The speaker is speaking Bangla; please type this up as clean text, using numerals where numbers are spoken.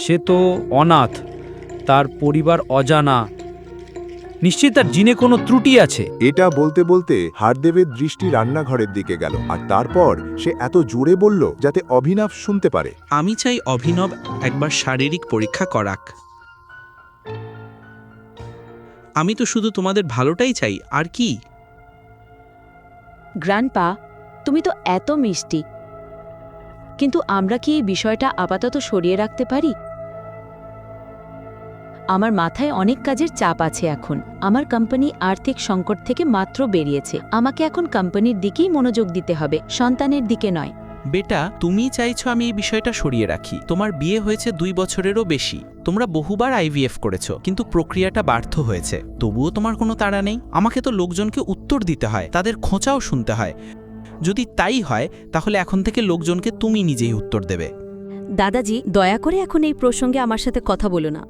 সে তো অনাথ, তার পরিবার অজানা, নিশ্চয়ই তার জিনে কোনো ত্রুটি আছে। এটা বলতে বলতে হারদেবের দৃষ্টি রান্নাঘরের দিকে গেল, আর তারপর সে এত জোরে বলল যাতে অভিনব শুনতে পারে। আমি চাই অভিনব একবার শারীরিক পরীক্ষা করাক। আমি তো শুধু তোমাদের ভালোটাই চাই, আর কি। গ্র্যান্ডপা, তুমি তো এত মিষ্টি, কিন্তু আমরা কি এই বিষয়টা আপাতত সরিয়ে রাখতে পারি? আমার মাথায় অনেক কাজের চাপ আছে এখন। আমার কোম্পানি আর্থিক সংকট থেকে মাত্র বেরিয়েছে। আমাকে এখন কোম্পানির দিকেই মনোযোগ দিতে হবে, সন্তানের দিকে নয়। বেটা, তুমি চাইছো আমি এই বিষয়টা সরিয়ে রাখি। তোমার বিয়ে হয়েছে 2 বছরেরও বেশি। তোমরা বহুবার আইভিএফ করেছো, কিন্তু প্রক্রিয়াটা ব্যর্থ হয়েছে। তবুও তোমার কোনো তাড়া নেই। আমাকে তো লোকজনকে উত্তর দিতে হয়, তাদের খোঁচাও শুনতে হয়। যদি তাই হয়, তাহলে এখন থেকে লোকজনকে তুমি নিজেই উত্তর দেবে। দাদাজি, দয়া করে এখন এই প্রসঙ্গে আমার সাথে কথা বলো না।